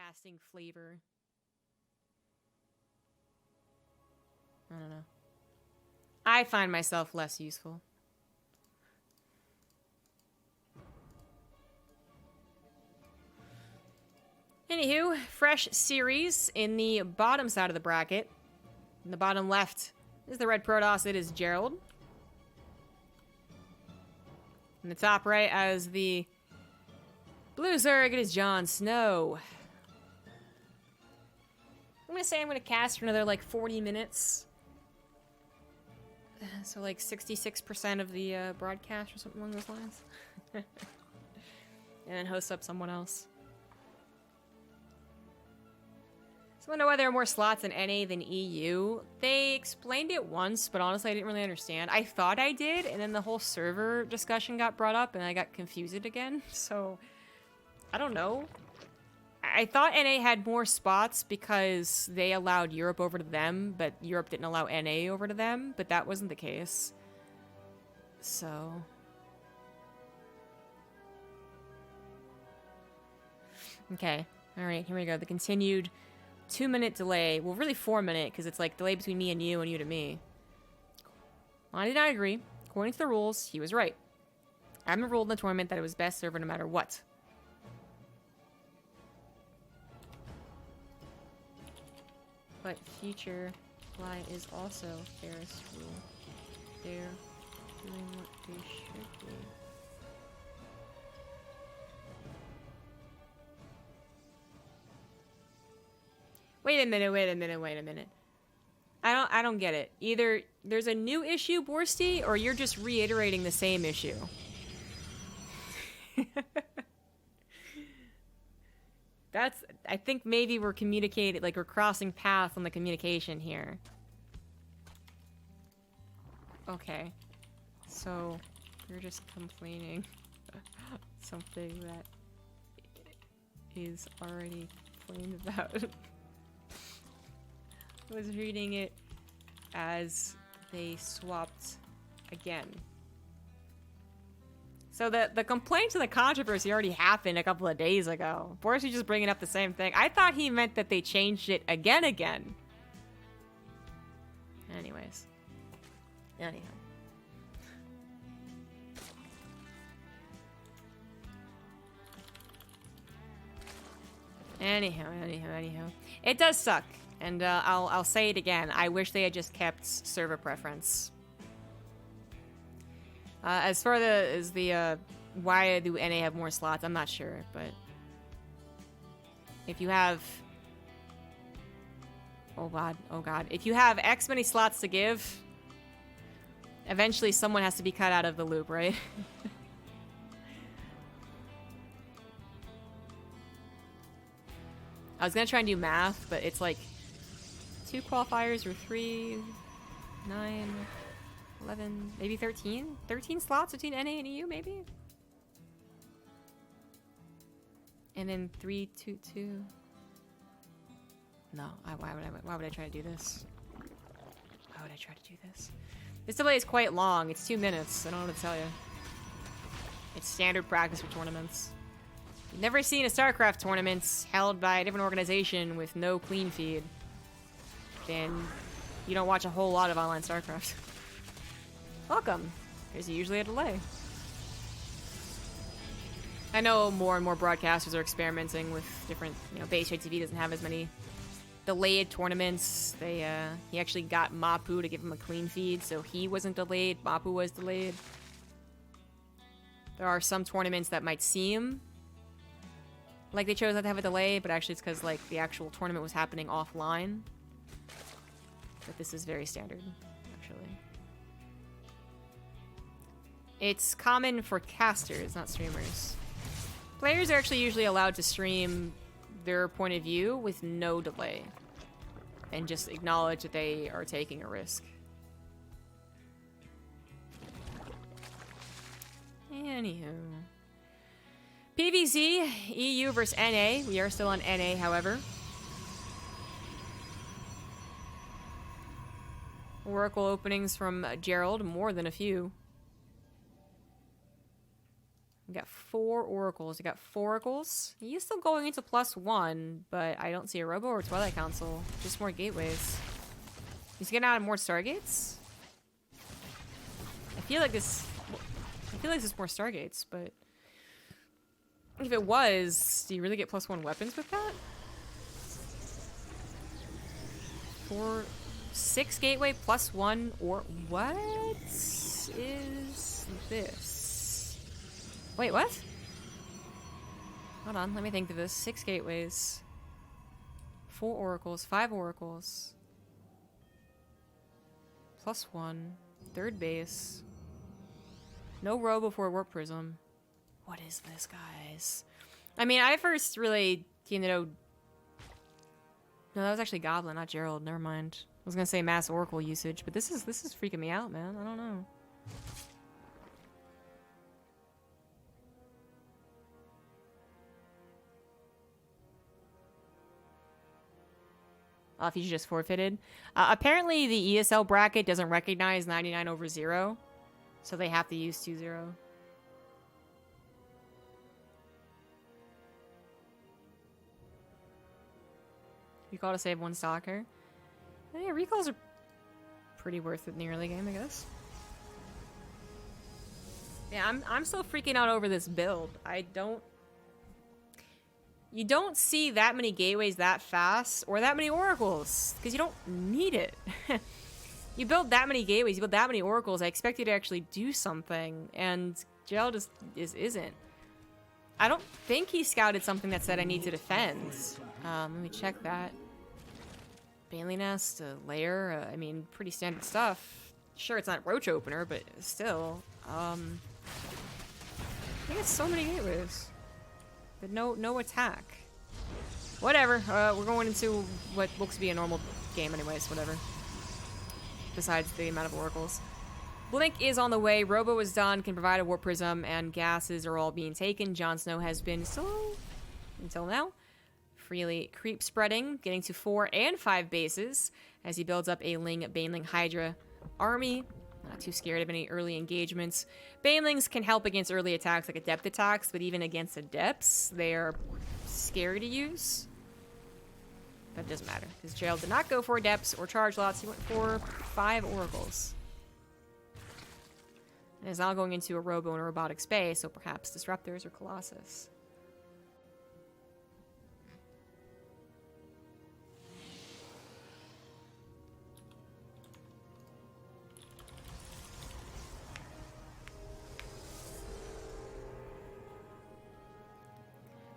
broadcasting flavor. I don't know. I find myself less useful. Anywho, fresh series in the bottom side of the bracket. In the bottom left is the red Protoss. It is Gerald. In the top right as the blue Zerg, it is JonSnow. I'm gonna say I'm gonna cast for another like 40 minutes. So like 66% of the broadcast or something along those lines. And then host up someone else. So I wonder why there are more slots in NA than EU. They explained it once, but honestly I didn't really understand. I thought I did, and then the whole server discussion got brought up and I got confused again. So I don't know. I thought NA had more spots because they allowed Europe over to them, but Europe didn't allow NA over to them, but that wasn't the case. So... okay. Alright, here we go. The continued 2-minute delay. Well, really 4-minute, because it's like delay between me and you to me. Well, I did not agree. According to the rules, he was right. I haven't ruled in the tournament that it was best server no matter what. But future fly is also Ferris rule. They're doing what they should do. Wait a minute. I don't get it. Either there's a new issue, Borsty, or you're just reiterating the same issue. I think maybe we're communicating, like we're crossing paths on the communication here. Okay. So, you're just complaining something that is already complained about. I was reading it as they swapped again. So the complaints and the controversy already happened a couple of days ago. Boris is just bringing up the same thing. I thought he meant that they changed it again. Anyways. Anyhow. It does suck. And I'll say it again. I wish they had just kept server preference. As far as the why do NA have more slots, I'm not sure, but if you have oh god, if you have X many slots to give, eventually someone has to be cut out of the loop, right? I was gonna try and do math, but it's like 2 qualifiers or 3, 9, 11, maybe 13? 13 slots between NA and EU, maybe? And then 3, 2, 2. No, why would I try to do this? Why would I try to do this? This delay is quite long. It's 2 minutes. I don't know what to tell you. It's standard practice for tournaments. You've never seen a Starcraft tournament held by a different organization with no clean feed. Then you don't watch a whole lot of online Starcraft. Welcome. There's usually a delay. I know more and more broadcasters are experimenting with different, base rate TV doesn't have as many delayed tournaments. He actually got Mapu to give him a clean feed, so he wasn't delayed. Mapu was delayed. There are some tournaments that might seem like they chose not to have a delay, but actually it's because like the actual tournament was happening offline. But this is very standard, actually. It's common for casters, not streamers. Players are actually usually allowed to stream their point of view with no delay. And just acknowledge that they are taking a risk. Anywho. PvZ, EU versus NA. We are still on NA, however. Oracle openings from Gerald, more than a few. We got 4 oracles. We got 4 oracles. He's still going into +1, but I don't see a Robo or Twilight Council. Just more gateways. He's getting out of more Stargates. I feel like this is more Stargates, but if it was, do you really get +1 weapons with that? 6 gateway +1 or what is this? Wait, what? Hold on, let me think of this. 6 gateways, 4 oracles, 5 oracles, +1, 3rd base. No Robo for Warp Prism. What is this, guys? I mean, I first really came to know... No, that was actually Goblin, not Gerald. Never mind. I was gonna say mass Oracle usage, but this is freaking me out, man. I don't know. Oh, if you just forfeited. Apparently, the ESL bracket doesn't recognize 99/0, so they have to use 2-0. Recall to save 1 stalker. Yeah, recalls are pretty worth it in the early game, I guess. Yeah, I'm still freaking out over this build. You don't see that many gateways that fast or that many oracles because you don't need it. You build that many gateways, you build that many oracles. I expect you to actually do something, and Gerald just isn't. I don't think he scouted something that said I need to defend. Let me check that. Bailey Nest, a lair, I mean, pretty standard stuff. Sure, it's not Roach Opener, but still. I think it's so many gateways. But no attack. Whatever, we're going into what looks to be a normal game anyways, whatever. Besides the amount of oracles. Blink is on the way, Robo is done, can provide a Warp Prism, and gases are all being taken. JonSnow has been slow until now. Freely creep spreading, getting to 4 and 5 bases as he builds up a Baneling Hydra army. Not too scared of any early engagements. Banelings can help against early attacks like Adept attacks, but even against Adepts, they are scary to use. But it doesn't matter, because Gerald did not go for Adepts or Charge Lots. He went for 5 Oracles. And is now going into a Robo and a Robotic Space, so perhaps Disruptors or Colossus.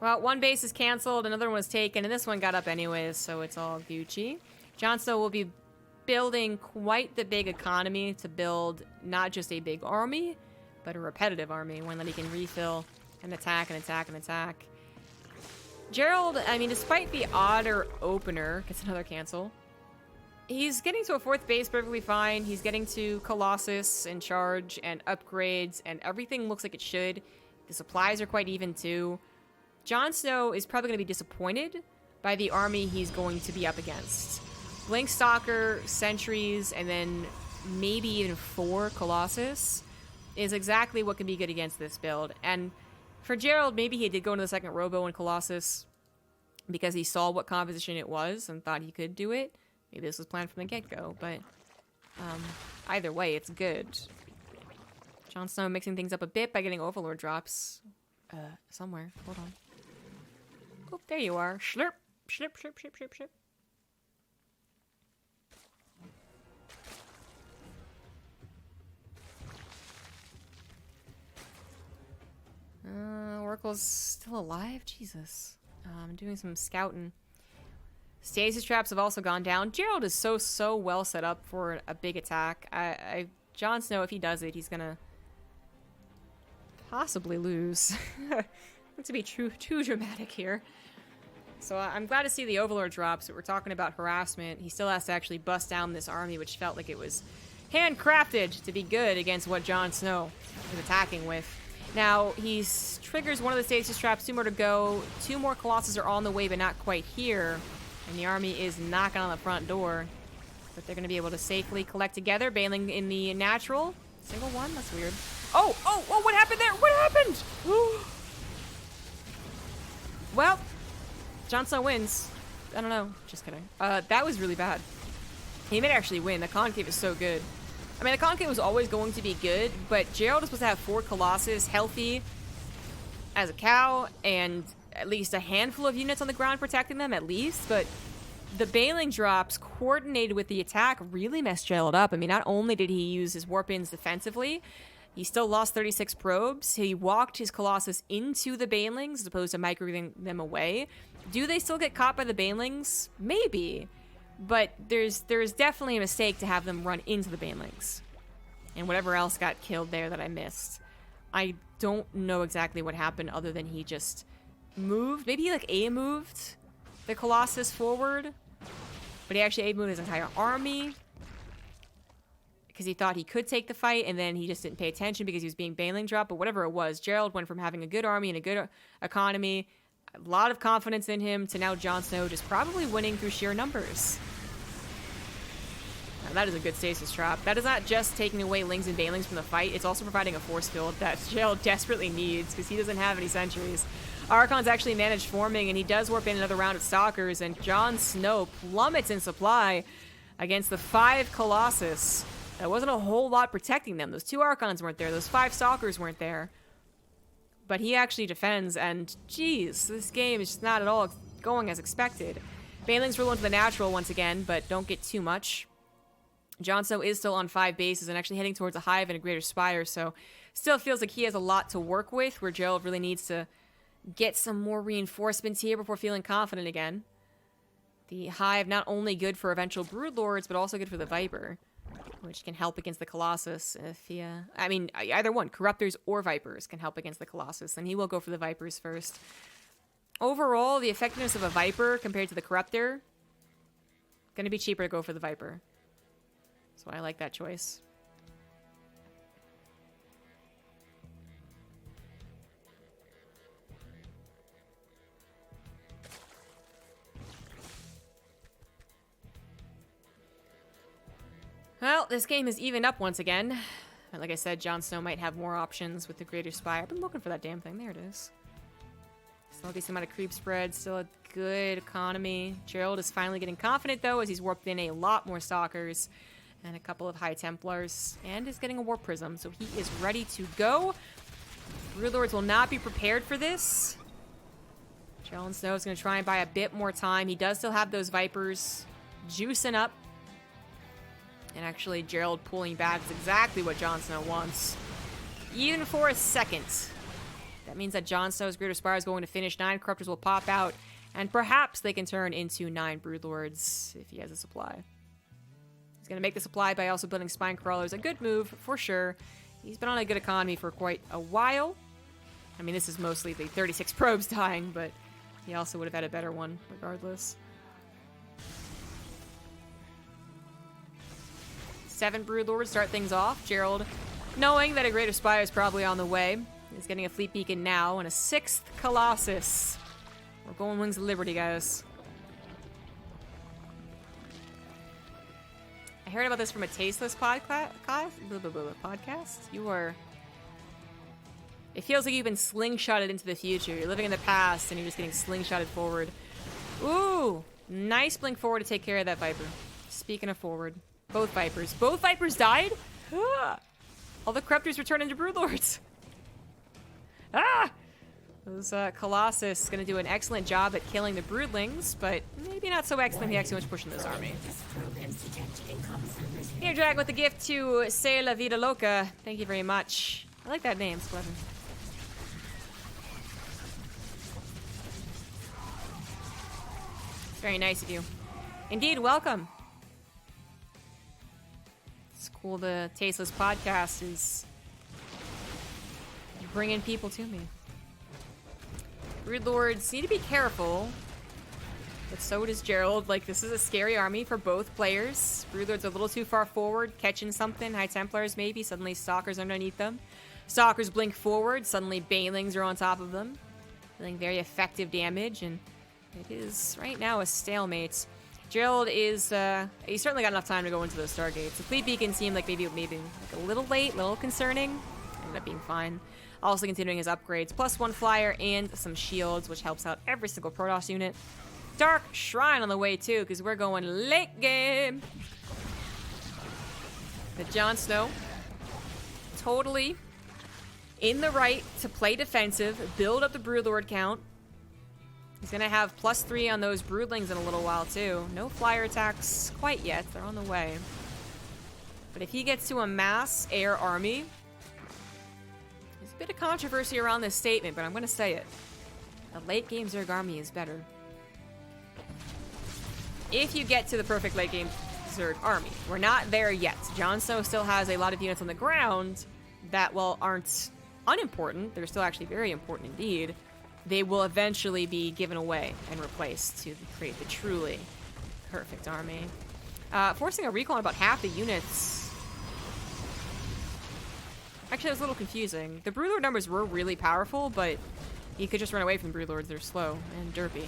Well, 1 base is canceled, another one was taken, and this one got up anyways, so it's all Gucci. JonSnow will be building quite the big economy to build not just a big army, but a repetitive army, one that he can refill and attack and attack and attack. Gerald, I mean, despite the odder opener, gets another cancel. He's getting to a 4th base perfectly fine. He's getting to Colossus and Charge and upgrades, and everything looks like it should. The supplies are quite even too. JonSnow is probably going to be disappointed by the army he's going to be up against. Blink Stalker, Sentries, and then maybe even 4 Colossus is exactly what can be good against this build. And for Gerald, maybe he did go into the 2nd Robo and Colossus because he saw what composition it was and thought he could do it. Maybe this was planned from the get-go, but either way, it's good. JonSnow mixing things up a bit by getting Overlord drops somewhere. Hold on. Oh, there you are. Slurp. Slurp, slurp, slurp, slurp, slurp. Oracle's still alive? Jesus. I'm doing some scouting. Stasis traps have also gone down. Gerald is so well set up for a big attack. JonSnow, if he does it, he's gonna possibly lose. Not to be too dramatic here. So I'm glad to see the Overlord drops, but we're talking about harassment. He still has to actually bust down this army, which felt like it was handcrafted to be good against what JonSnow is attacking with. Now, he triggers one of the stasis traps, 2 more to go. 2 more Colossus are on the way, but not quite here. And the army is knocking on the front door. But they're going to be able to safely collect together. Bailing in the natural. Single one? That's weird. Oh, what happened there? What happened? Well, JonSnow wins. I don't know. Just kidding. That was really bad. He may actually win. The concave is so good. I mean, the concave was always going to be good, but Gerald is supposed to have 4 Colossus healthy as a cow, and at least a handful of units on the ground protecting them, at least, but the Bailing drops coordinated with the attack really messed Gerald up. I mean, not only did he use his warp-ins defensively, he still lost 36 probes. He walked his Colossus into the Bailings as opposed to microwaving them away. Do they still get caught by the Bailings? Maybe. But there's definitely a mistake to have them run into the Bailings. And whatever else got killed there that I missed. I don't know exactly what happened other than he just moved. Maybe he like A-moved the Colossus forward. But he actually A-moved his entire army. Because he thought he could take the fight, and then he just didn't pay attention because he was being Bailing dropped. But whatever it was, Gerald went from having a good army and a good economy, a lot of confidence in him, to now JonSnow just probably winning through sheer numbers. Now, that is a good stasis trap. That is not just taking away Lings and Bailings from the fight, it's also providing a force field that Gerald desperately needs because he doesn't have any sentries. Archon's actually managed forming, and he does warp in another round of Stalkers, and JonSnow plummets in supply against the 5 Colossus. There wasn't a whole lot protecting them. Those 2 Archons weren't there. Those 5 Stalkers weren't there. But he actually defends, and geez, this game is just not at all going as expected. Bailings roll into the natural once again, but don't get too much. JonSnow is still on 5 bases and actually heading towards a hive and a greater spire, so still feels like he has a lot to work with, where Gerald really needs to get some more reinforcements here before feeling confident again. The hive not only good for eventual broodlords, but also good for the Viper, which can help against the Colossus if he, I mean, either one, Corruptors or Vipers can help against the Colossus, and he will go for the Vipers first. Overall, the effectiveness of a Viper compared to the Corruptor, gonna be cheaper to go for the Viper. So I like that choice. Well, this game is evened up once again. And like I said, JonSnow might have more options with the Greater Spire. I've been looking for that damn thing. There it is. Still a decent amount of creep spread. Still a good economy. Gerald is finally getting confident, though, as he's warped in a lot more Stalkers and a couple of High Templars, and is getting a Warp Prism, so he is ready to go. Broodlords will not be prepared for this. JonSnow is going to try and buy a bit more time. He does still have those Vipers juicing up. And actually, Gerald pulling back is exactly what JonSnow wants. Even for a second. That means that JonSnow's Greater Spire is going to finish. 9 Corruptors will pop out, and perhaps they can turn into 9 Broodlords if he has a supply. He's going to make the supply by also building Spine Crawlers. A good move, for sure. He's been on a good economy for quite a while. I mean, this is mostly the 36 probes dying, but he also would have had a better one, regardless. 7 Broodlords start things off. Gerald, knowing that a Greater Spire is probably on the way, is getting a Fleet Beacon now, and a 6th Colossus. We're going Wings of Liberty, guys. I heard about this from a tasteless podcast. You are... It feels like you've been slingshotted into the future. You're living in the past, and you're just getting slingshotted forward. Ooh! Nice blink forward to take care of that Viper. Speaking of forward. Both Vipers. Both Vipers died? Ah! All the Corruptors return into Broodlords. Ah! Those Colossus going to do an excellent job at killing the Broodlings, but maybe not so excellent. He actually wants to push in this army. Here, Drag, with the gift to Se La Vida Loca. Thank you very much. I like that name. It's clever. It's very nice of you. Indeed, welcome. It's cool the Tasteless Podcast is bringing people to me. Broodlords need to be careful, but so does Gerald. Like, this is a scary army for both players. Broodlords are a little too far forward, catching something. High Templars, maybe. Suddenly Stalkers underneath them. Stalkers blink forward. Suddenly Bailings are on top of them. Dealing very effective damage, and it is, right now, a stalemate. Gerald is, he's certainly got enough time to go into those Stargates. The Fleet Beacon seemed like maybe like a little late, a little concerning. ended up being fine. Also continuing his upgrades, +1 flyer and some shields, which helps out every single Protoss unit. Dark Shrine on the way too, because we're going late game. The JonSnow, totally in the right to play defensive, build up the Broodlord count. He's gonna have +3 on those Broodlings in a little while too. No flyer attacks quite yet, they're on the way. But if he gets to a mass air army, there's a bit of controversy around this statement, but I'm gonna say it. A late game Zerg army is better. If you get to the perfect late game Zerg army. We're not there yet. JonSnow still has a lot of units on the ground that, well, aren't unimportant. They're still actually very important indeed. They will eventually be given away and replaced to create the truly perfect army. Forcing a recall on about half the units. Actually, that was a little confusing. The Broodlord numbers were really powerful, but you could just run away from the Broodlords. They're slow and derpy.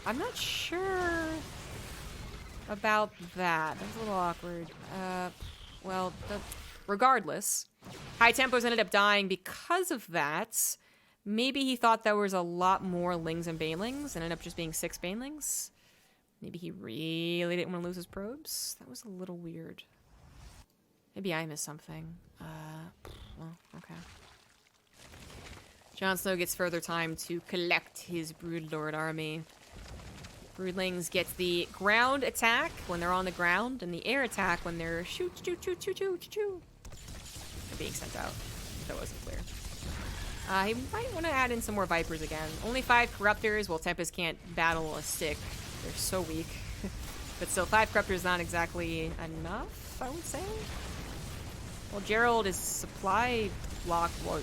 I'm not sure about that. That was a little awkward. Well, regardless, High Tempos ended up dying because of that. Maybe he thought there was a lot more Lings and Banelings and ended up just being 6 Banelings. Maybe he really didn't want to lose his probes. That was a little weird. Maybe I missed something. Well, okay. JonSnow gets further time to collect his Broodlord army. Broodlings get the ground attack when they're on the ground, and the air attack when they're shoot. They're being sent out. That wasn't clear. He might want to add in some more Vipers again. Only 5 Corruptors. Well, Tempest can't battle a stick. They're so weak. But still, 5 Corruptors not exactly enough, I would say. Well, Gerald is supply blocked. Well,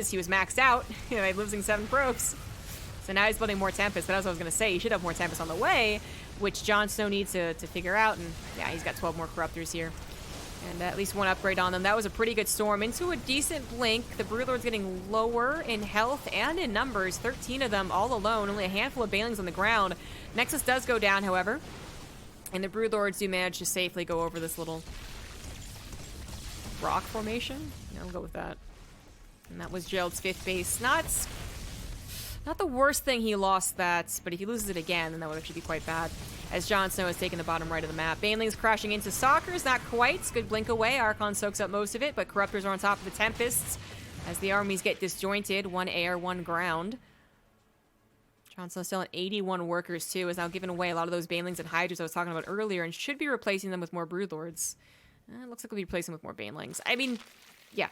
he was maxed out. Losing 7 probes. So now he's building more Tempest. But as I was going to say, he should have more Tempest on the way, which JonSnow needs to figure out. And yeah, he's got 12 more Corruptors here. And at least 1 upgrade on them. That was a pretty good storm into a decent blink. The Broodlord's getting lower in health and in numbers. 13 of them all alone. Only a handful of Banelings on the ground. Nexus does go down, however. And the Broodlords do manage to safely go over this little rock formation. Yeah, we'll go with that. And that was Gerald's 5th base. Not the worst thing he lost that, but if he loses it again, then that would actually be quite bad. As JonSnow has taken the bottom right of the map. Banelings crashing into Stalkers, not quite. Good blink away. Archon soaks up most of it, but Corruptors are on top of the Tempests as the armies get disjointed. 1 air, 1 ground. JonSnow still at 81 workers, too, is now giving away a lot of those Banelings and Hydras I was talking about earlier and should be replacing them with more Broodlords. It looks like we'll be replacing with more Banelings. I mean, yeah.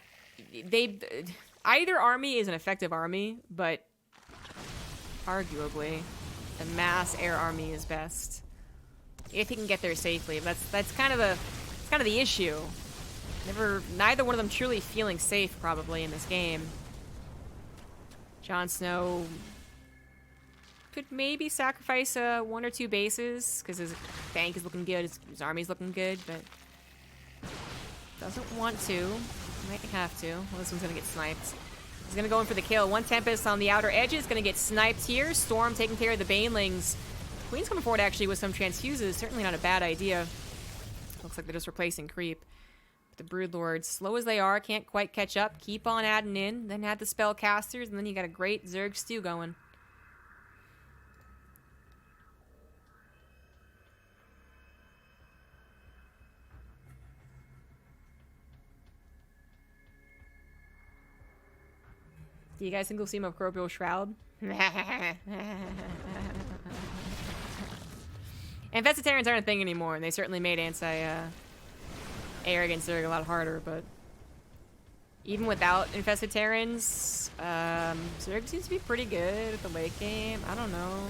Either army is an effective army, but arguably, the mass air army is best. If he can get there safely. That's kind of the issue. Neither one of them truly feeling safe, probably, in this game. JonSnow could maybe sacrifice 1 or 2 bases, because his bank is looking good, his army's looking good, but doesn't want to. Might have to. Well, this one's gonna get sniped. He's gonna go in for the kill. 1 Tempest on the outer edges, gonna get sniped here. Storm taking care of the Banelings. Queen's coming forward actually with some transfuses. Certainly not a bad idea. Looks like they're just replacing creep. But the Broodlords, slow as they are, can't quite catch up. Keep on adding in. Then add the Spellcasters, and then you got a great Zerg stew going. Do you guys think we'll see Microbial Shroud? Infestitarians aren't a thing anymore, and they certainly made anti-air against Zerg a lot harder, but even without Infestitarians, Zerg seems to be pretty good at the late game. I don't know.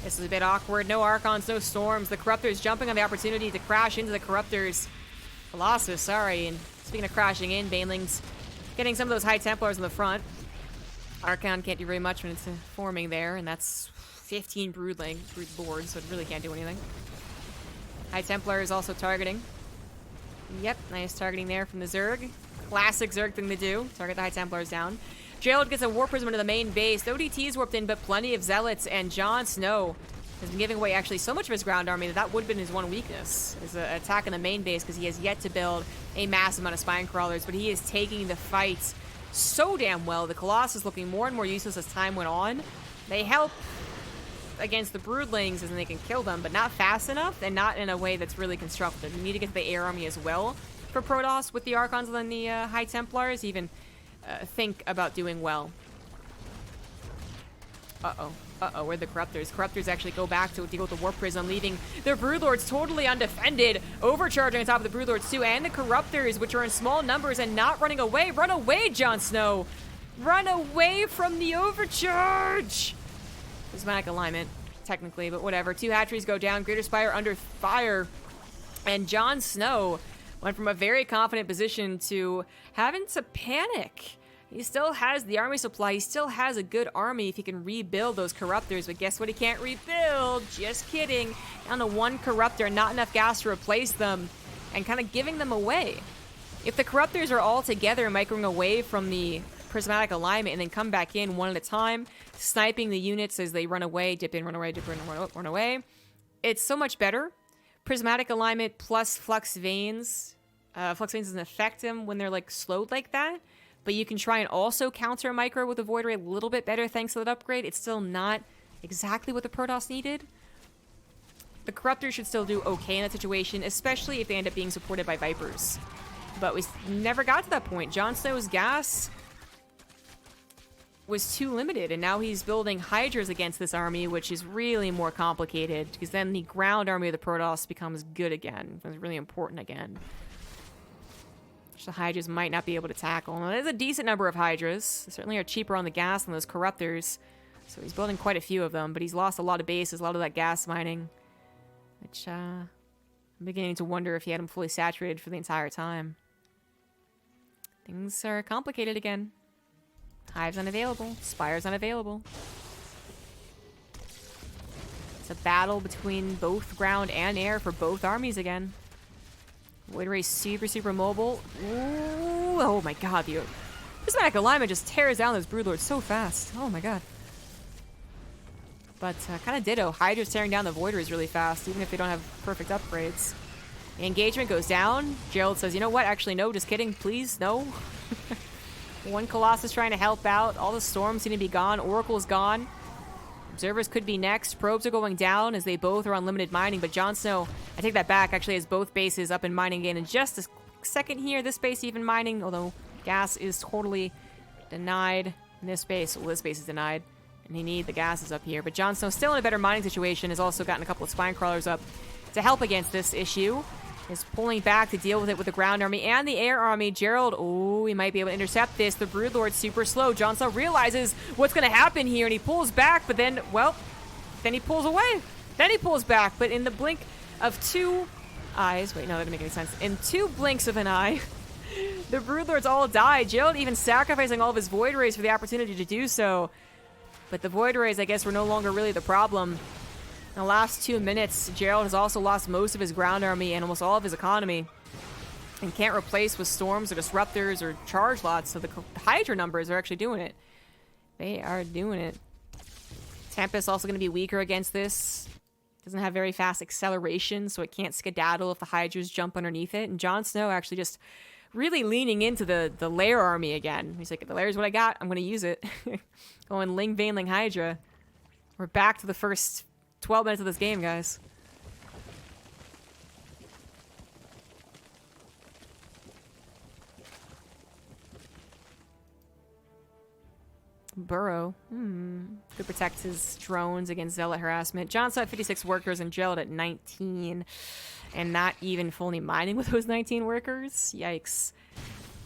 This is a bit awkward. No Archons, no Storms. The Corruptors jumping on the opportunity to crash into the Corruptors. Colossus, sorry. And speaking of crashing in, Banelings getting some of those High Templars in the front. Archon can't do very much when it's forming there, and that's 15 Broodlords, so it really can't do anything. High Templar is also targeting. Yep, nice targeting there from the Zerg. Classic Zerg thing to do. Target the High Templars down. Gerald gets a War Prism into the main base. The ODT's warped in, but plenty of Zealots, and JonSnow has been giving away actually so much of his ground army that that would have been his one weakness, is an attack in the main base, because he has yet to build a massive amount of spine crawlers, but he is taking the fight so damn well. The Colossus looking more and more useless as time went on. They help against the broodlings and they can kill them, but not fast enough and not in a way that's really constructive. You need to get to the air army as well for Protoss with the Archons and the High Templars, even think about doing well. Where'd the Corruptors? Corruptors actually go back to deal with the Warp Prism, leaving their Broodlords totally undefended, overcharging on top of the Broodlords too, and the Corruptors, which are in small numbers and not running away. Run away, JonSnow! Run away from the overcharge! Prismatic alignment, technically, but whatever. 2 hatcheries go down, Greater Spire under fire, and JonSnow went from a very confident position to having to panic. He still has the army supply. He still has a good army if he can rebuild those Corruptors. But guess what he can't rebuild? Just kidding. Down to 1 Corruptor, not enough gas to replace them, and kind of giving them away. If the Corruptors are all together microing away from the prismatic alignment and then come back in one at a time, sniping the units as they run away, dip in, run away, dip in, run away, it's so much better. Prismatic alignment plus Flux Veins. Flux Veins doesn't affect them when they're like slowed like that. But you can try and also counter micro with the Void Ray a little bit better thanks to that upgrade. It's still not exactly what the Protoss needed. The Corruptors should still do okay in that situation, especially if they end up being supported by Vipers. But we never got to that point. JonSnow's gas was too limited, and now he's building Hydras against this army, which is really more complicated, because then the ground army of the Protoss becomes good again. It's really important again. The Hydras might not be able to tackle. Now, there's a decent number of Hydras. They certainly are cheaper on the gas than those Corruptors. So he's building quite a few of them, but he's lost a lot of bases, a lot of that gas mining. Which, I'm beginning to wonder if he had them fully saturated for the entire time. Things are complicated again. Hives unavailable. Spires unavailable. It's a battle between both ground and air for both armies again. Void Ray's super mobile. Ooh, oh my god, the Prismatic Alignment just tears down those Broodlords so fast. Oh my god. But kind of ditto. Hydra's tearing down the Void Rays really fast, even if they don't have perfect upgrades. The engagement goes down. Gerald says, you know what? Actually, no, just kidding. Please, no. 1 Colossus trying to help out. All the storms seem to be gone. Oracle's gone. Observers could be next. Probes are going down as they both are on limited mining, but JonSnow, I take that back, actually has both bases up and mining again in just a second here. This base even mining, although gas is totally denied in this base. Well, this base is denied, and they need the gases up here. But JonSnow still in a better mining situation, has also gotten a couple of spine crawlers up to help against this issue. Is pulling back to deal with it with the ground army and the air army. Gerald, oh, he might be able to intercept this. The Broodlord's super slow. JonSnow realizes what's going to happen here, and he pulls back, but then, well, then he pulls away. Then he pulls back, but in the blink of 2 eyes, wait, no, that didn't make any sense. In 2 blinks of an eye, the Broodlords all die. Gerald even sacrificing all of his Void Rays for the opportunity to do so. But the Void Rays, I guess, were no longer really the problem. In the last 2 minutes, Gerald has also lost most of his ground army and almost all of his economy, and can't replace with storms or disruptors or charge lots, so the Hydra numbers are actually doing it. They are doing it. Tempest also going to be weaker against this. Doesn't have very fast acceleration, so it can't skedaddle if the Hydras jump underneath it. And JonSnow actually just really leaning into the lair army again. He's like, the lair is what I got. I'm going to use it. Going Ling Vainling Hydra. We're back to the first 12 minutes of this game, guys. Burrow. Could protect his drones against Zealot harassment. JonSnow at 56 workers and Gerald at 19. And not even fully mining with those 19 workers. Yikes.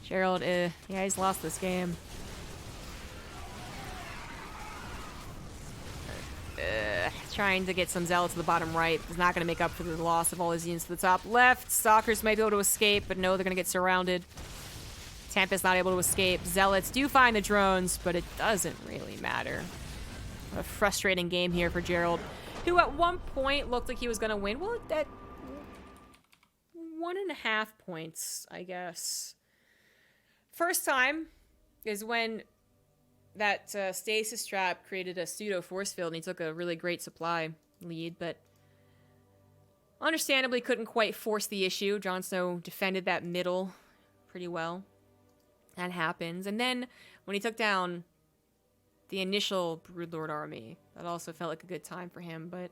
Gerald, yeah, he's lost this game. Trying to get some Zealots to the bottom right. Is not going to make up for the loss of all his units to the top left. Stalkers might be able to escape, but no, they're going to get surrounded. Tempest not able to escape. Zealots do find the drones, but it doesn't really matter. What a frustrating game here for Gerald, who at one point looked like he was going to win. Well, at 1.5 points, I guess. First time is when that stasis trap created a pseudo force field, and he took a really great supply. lead, but understandably couldn't quite force the issue. JonSnow defended that middle pretty well. That happens. And then when he took down the initial Broodlord army, that also felt like a good time for him, but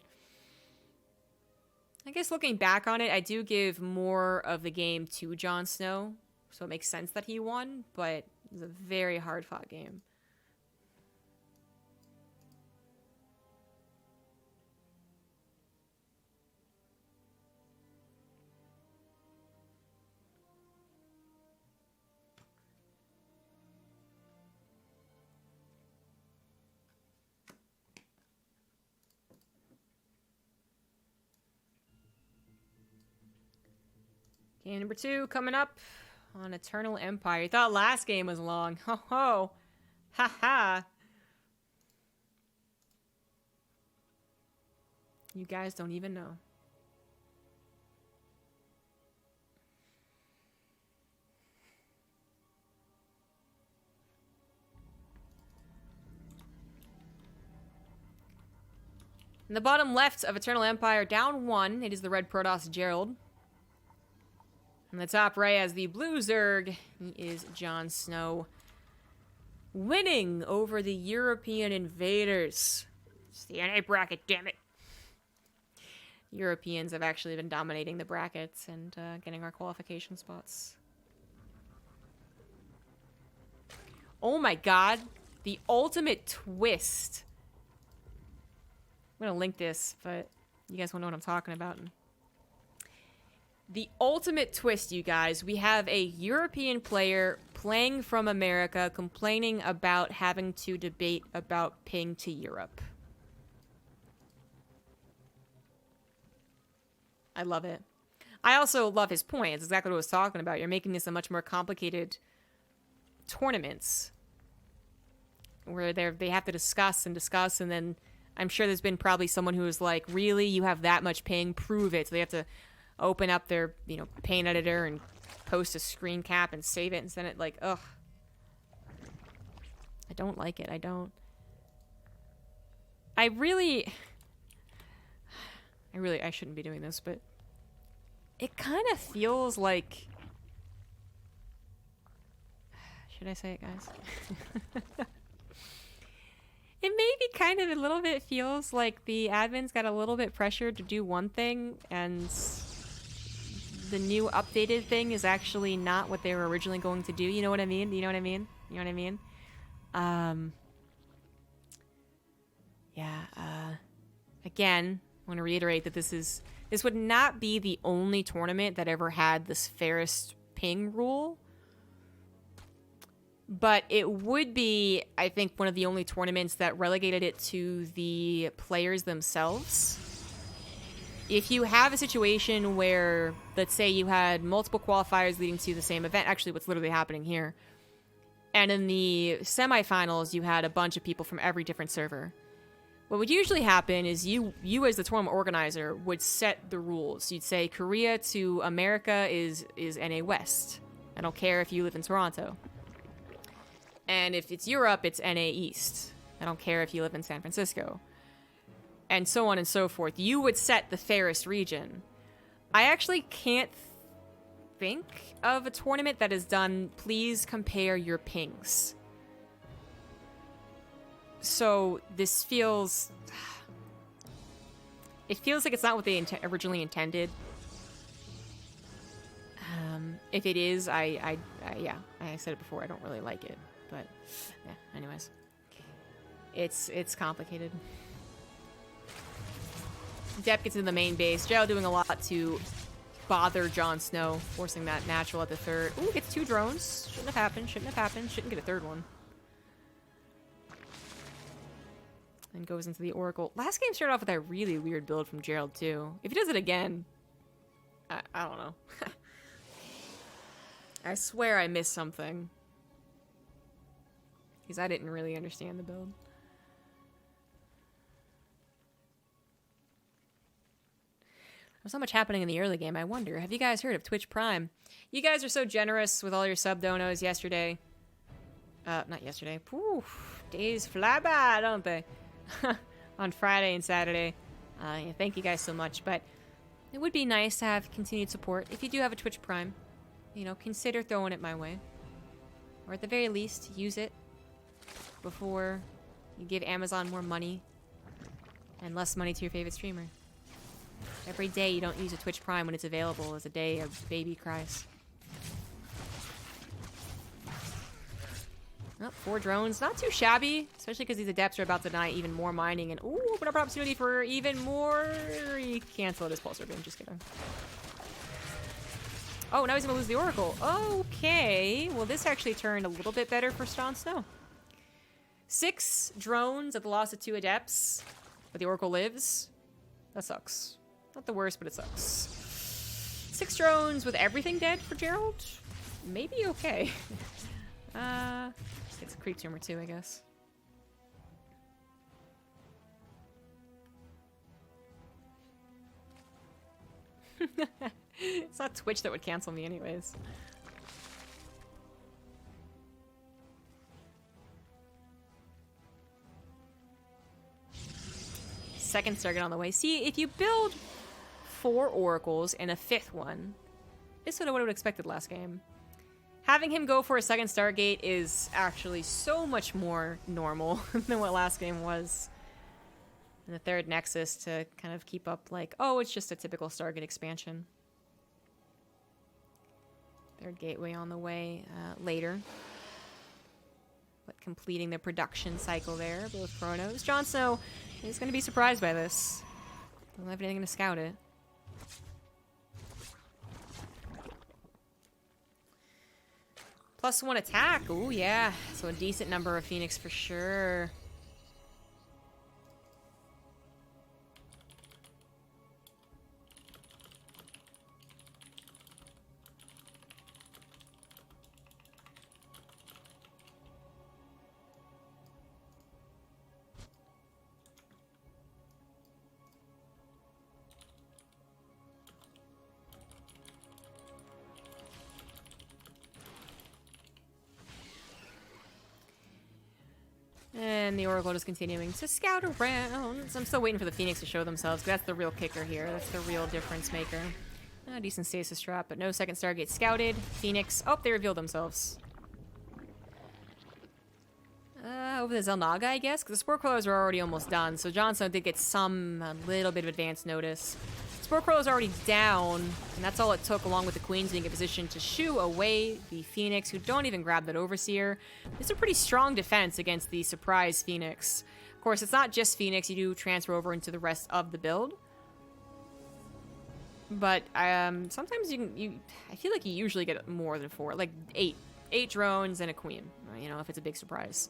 I guess looking back on it, I do give more of the game to JonSnow, so it makes sense that he won, but it was a very hard-fought game. Game number 2 coming up on Eternal Empire. You thought last game was long. Ho ho. Ha ha. You guys don't even know. In the bottom left of Eternal Empire, down 1, it is the red Protoss Gerald. On the top right as the blue Zerg, he is JonSnow. Winning over the European invaders. It's the NA bracket, damn it. Europeans have actually been dominating the brackets and getting our qualification spots. Oh my god. The ultimate twist. I'm going to link this, but you guys won't know what I'm talking about. The ultimate twist, you guys. We have a European player playing from America complaining about having to debate about ping to Europe. I love it. I also love his point. It's exactly what I was talking about. You're making this a much more complicated tournament where they have to discuss, and then I'm sure there's been probably someone who was like, really? You have that much ping? Prove it. So they have to open up their, paint editor and post a screen cap and save it and send it, like, ugh. I don't like it. I don't. I shouldn't be doing this, but it kind of feels like, should I say it, guys? It maybe kind of a little bit feels like the admins got a little bit pressured to do one thing, and the new updated thing is actually not what they were originally going to do. You know what I mean? You know what I mean? You know what I mean? Again, I want to reiterate that this would not be the only tournament that ever had this fairest ping rule. But it would be, I think, one of the only tournaments that relegated it to the players themselves. If you have a situation where, let's say you had multiple qualifiers leading to the same event, actually what's literally happening here, and in the semifinals you had a bunch of people from every different server, what would usually happen is you as the tournament organizer would set the rules. You'd say Korea to America is NA West. I don't care if you live in Toronto. And if it's Europe, it's NA East. I don't care if you live in San Francisco. And so on and so forth. You would set the fairest region. I actually can't think of a tournament that has done, please compare your pings. So this feels... It feels like it's not what they originally intended. If it is, yeah, I said it before, I don't really like it. But, yeah, anyways. It's complicated. Depp gets into the main base. Gerald doing a lot to bother JonSnow, forcing that natural at the third. Ooh, gets 2 drones. Shouldn't have happened, shouldn't have happened. Shouldn't get a third one. And goes into the Oracle. Last game started off with that really weird build from Gerald, too. If he does it again, I don't know. I swear I missed something. Because I didn't really understand the build. There's not much happening in the early game. I wonder, have you guys heard of Twitch Prime? You guys are so generous with all your sub donos yesterday. Not yesterday. Poof. Days fly by, don't they? On Friday and Saturday. Yeah, thank you guys so much, but it would be nice to have continued support. If you do have a Twitch Prime, you know, consider throwing it my way. Or at the very least, use it before you give Amazon more money and less money to your favorite streamer. Every day you don't use a Twitch Prime when it's available is a day of baby cries. Oh, 4 drones. Not too shabby, especially because these adepts are about to deny even more mining. And, ooh, open up an opportunity for even more. He canceled his pulsar beam. Just kidding. Oh, now he's going to lose the Oracle. Okay. Well, this actually turned a little bit better for JonSnow. 6 drones at the loss of 2 adepts, but the Oracle lives. That sucks. Not the worst, but it sucks. 6 drones with everything dead for Gerald? Maybe okay. It's a creep tumor too, I guess. It's not Twitch that would cancel me anyways. Second Stargate on the way. See, if you build 4 oracles and a 5th one, this is what I would have expected last game. Having him go for a second Stargate is actually so much more normal than what last game was. And the 3rd Nexus to kind of keep up like, oh, it's just a typical Stargate expansion. 3rd Gateway on the way later. But completing the production cycle there, both chronos. JonSnow is going to be surprised by this. Doesn't have anything to scout it. +1 attack. Ooh, yeah. So a decent number of Phoenix for sure. And the Oracle is continuing to scout around. So I'm still waiting for the Phoenix to show themselves, 'cause that's the real kicker here. That's the real difference maker. Decent stasis trap, but no second Stargate scouted. Phoenix. Oh, they revealed themselves. Over the Zelnaga, I guess, because the Spore Crawlers are already almost done. So JonSnow did get a little bit of advance notice. Spore Crawlers are already down, and that's all it took, along with the Queens being in position to shoo away the Phoenix, who don't even grab that Overseer. It's a pretty strong defense against the surprise Phoenix. Of course, it's not just Phoenix. You do transfer over into the rest of the build. But sometimes I feel like you usually get more than 4, like 8 drones and a Queen, you know, if it's a big surprise.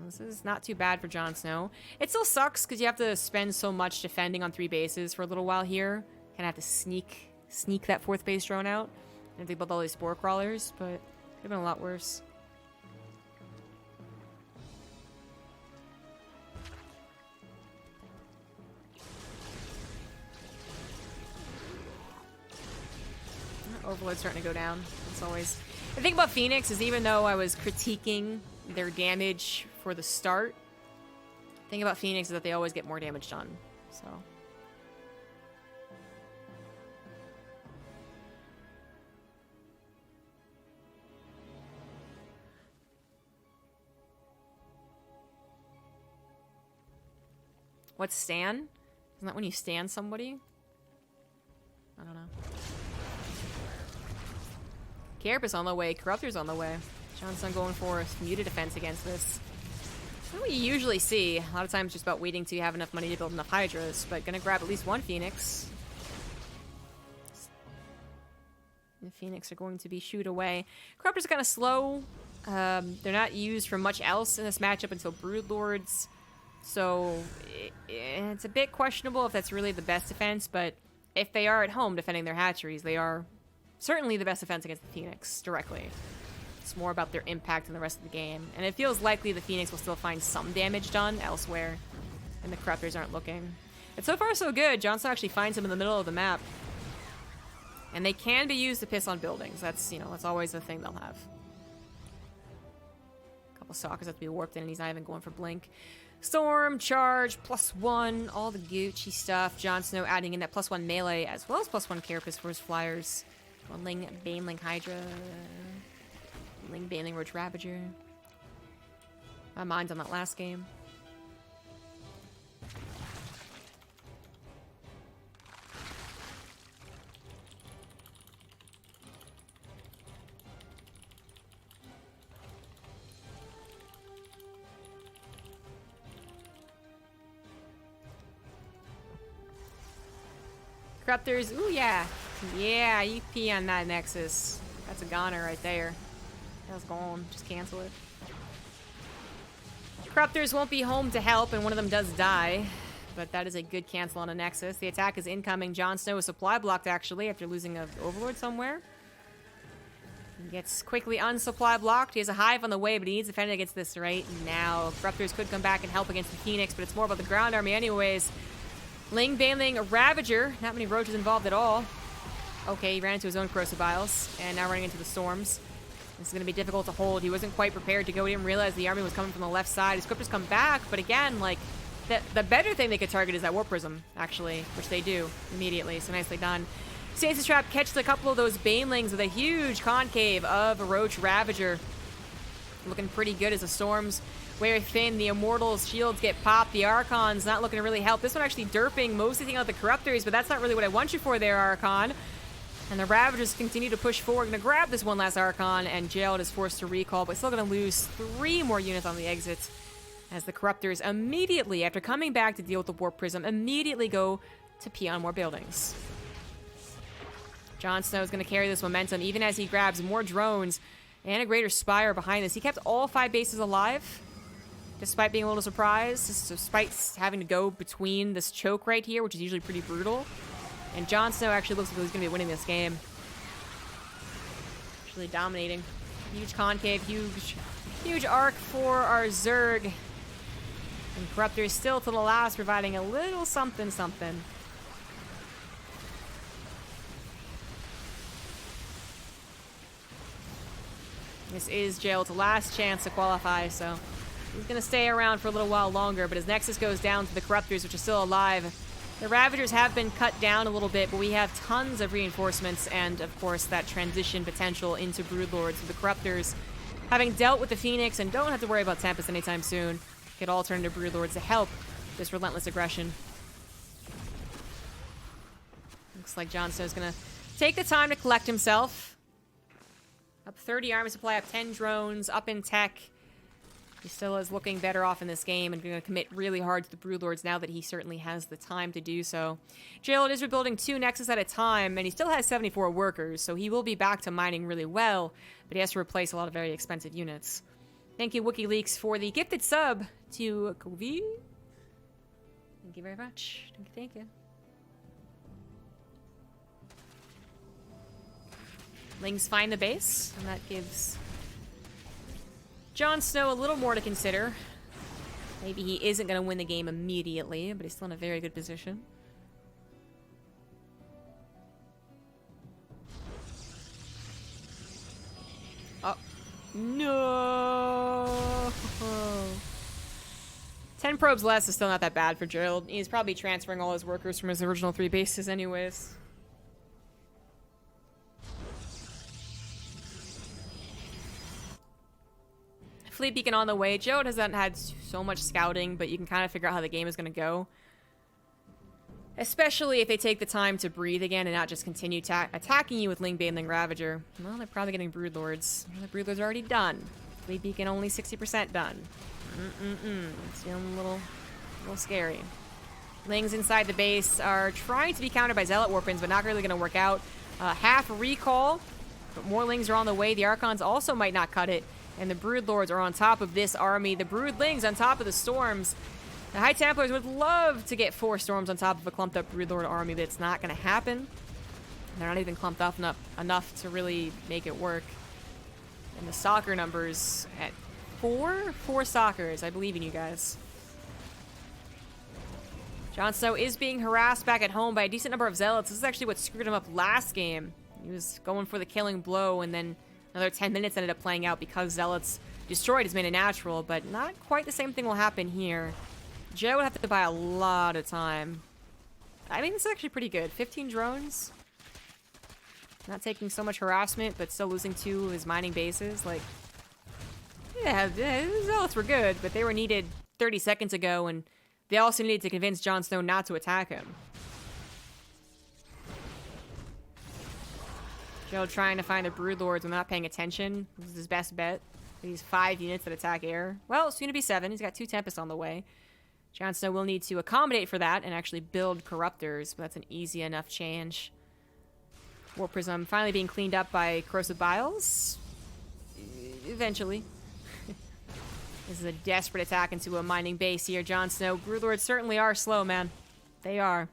This is not too bad for JonSnow. It still sucks because you have to spend so much defending on 3 bases for a little while here. Kind of have to sneak that 4th base drone out. And they build all these Spore Crawlers, but it could have been a lot worse. Overload's starting to go down. It's always... The thing about Phoenix is, even though I was critiquing their damage for the start, the thing about Phoenix is that they always get more damage done. So... What's stan? Isn't that when you stan somebody? I don't know. Carapace on the way. Corruptor's on the way. JonSnow going for a muted defense against this. That's what you usually see. A lot of times just about waiting till you have enough money to build enough Hydras, but gonna grab at least 1 Phoenix. The Phoenix are going to be shooed away. Corruptor's kind of slow. They're not used for much else in this matchup until Broodlords. So it's a bit questionable if that's really the best defense, but if they are at home defending their hatcheries, they are certainly the best defense against the Phoenix directly. It's more about their impact in the rest of the game. And it feels likely the Phoenix will still find some damage done elsewhere, and the Corruptors aren't looking. And so far so good. JonSnow actually finds him in the middle of the map. And they can be used to piss on buildings. That's, you know, that's always the thing they'll have. A couple Stalkers have to be warped in, and he's not even going for Blink. Storm, charge, +1, all the Gucci stuff. JonSnow adding in that +1 melee as well as +1 carapace for his flyers. One Ling, Baneling Hydra. Ling, Baneling Roach Ravager. My mind's on that last game. Corruptors, ooh yeah. Yeah, you pee on that Nexus. That's a goner right there. That's gone. Just cancel it. Corruptors won't be home to help, and one of them does die. But that is a good cancel on a Nexus. The attack is incoming. JonSnow is supply blocked, actually, after losing an Overlord somewhere. He gets quickly unsupply blocked. He has a Hive on the way, but he needs to defend against this right now. Corruptors could come back and help against the Phoenix, but it's more about the ground army anyways. Ling, Baneling, Ravager. Not many roaches involved at all. Okay, he ran into his own Crucibiles, and now running into the Storms. This is going to be difficult to hold. He wasn't quite prepared to go. He didn't realize the army was coming from the left side. His Cryptors come back, but again, like, the better thing they could target is that Warp Prism, actually, which they do immediately, so nicely done. Stasis Trap catches a couple of those Banelings with a huge concave of a Roach Ravager. Looking pretty good as the Storms wear thin. The Immortals' shields get popped. The Archons not looking to really help. This one actually derping, mostly taking out the Corruptors, but that's not really what I want you for there, Archon. And the Ravagers continue to push forward. Gonna grab this one last Archon, and Gerald is forced to recall, but still gonna lose 3 more units on the exit. As the Corruptors immediately, after coming back to deal with the Warp Prism, immediately go to pee on more buildings. JonSnow is gonna carry this momentum, even as he grabs more drones and a greater Spire behind this. He kept all 5 bases alive, despite being a little surprised, despite having to go between this choke right here, which is usually pretty brutal. And JonSnow actually looks like he's going to be winning this game. Actually dominating. Huge concave, huge arc for our Zerg. And Corruptors still to the last, providing a little something. This is Gerald's last chance to qualify, so he's going to stay around for a little while longer, but his Nexus goes down to the Corruptors, which are still alive. The Ravagers have been cut down a little bit, but we have tons of reinforcements and, of course, that transition potential into Broodlords. So the Corruptors, having dealt with the Phoenix and don't have to worry about Tempest anytime soon, could all turn into Broodlords to help this relentless aggression. Looks like JonSnow's going to take the time to collect himself. Up 30 army supply, up 10 drones, up in tech. He still is looking better off in this game and going to commit really hard to the Broodlords now that he certainly has the time to do so. Gerald is rebuilding 2 Nexus at a time, and he still has 74 workers, so he will be back to mining really well, but he has to replace a lot of very expensive units. Thank you, WikiLeaks, for the gifted sub to Kovi. Thank you very much. Thank you. Lings find the base, and that gives JonSnow a little more to consider. Maybe he isn't going to win the game immediately, but he's still in a very good position. Oh. No! 10 probes less is still not that bad for Gerald. He's probably transferring all his workers from his original 3 bases anyways. Fleet Beacon on the way. Gerald hasn't had so much scouting, but you can kind of figure out how the game is going to go. Especially if they take the time to breathe again and not just continue attacking you with Ling, Baneling, Ravager. Well, they're probably getting Broodlords. Well, the Broodlords are already done. Fleet Beacon only 60% done. It's feeling a little scary. Lings inside the base are trying to be countered by Zealot Warpins, but not really going to work out. Half recall, but more Lings are on the way. The Archons also might not cut it. And the Broodlords are on top of this army. The Broodlings on top of the Storms. The High Templars would love to get 4 Storms on top of a clumped up Broodlord army, but it's not going to happen. They're not even clumped up enough to really make it work. And the soccer numbers at 4 stalkers. I believe in you guys. JonSnow is being harassed back at home by a decent number of Zealots. This is actually what screwed him up last game. He was going for the killing blow, and then another 10 minutes ended up playing out because Zealots destroyed his mana natural, but not quite the same thing will happen here. Joe would have to buy a lot of time. I mean, this is actually pretty good. 15 drones. Not taking so much harassment, but still losing 2 of his mining bases. Like, yeah, the zealots were good, but they were needed 30 seconds ago, and they also needed to convince JonSnow not to attack him. Gerald trying to find the Broodlords when not paying attention. This is his best bet. These 5 units that attack air. Well, soon to be 7. He's got 2 Tempests on the way. JonSnow will need to accommodate for that and actually build Corruptors, but that's an easy enough change. War Prism finally being cleaned up by Corrosive Biles. Eventually. This is a desperate attack into a mining base here, JonSnow. Broodlords certainly are slow, man. They are.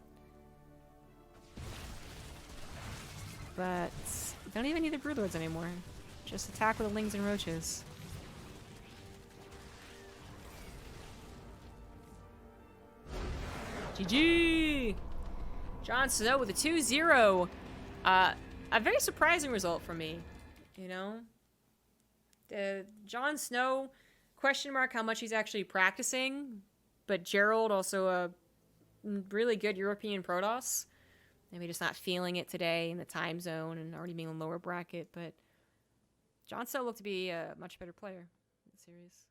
But they don't even need the Broodlords anymore. Just attack with the Lings and Roaches. GG! JonSnow with a 2-0. A very surprising result for me, you know? JonSnow, question mark how much he's actually practicing, but Gerald, also a really good European Protoss. Maybe just not feeling it today in the time zone and already being in the lower bracket, but JonSnow looked to be a much better player in the series.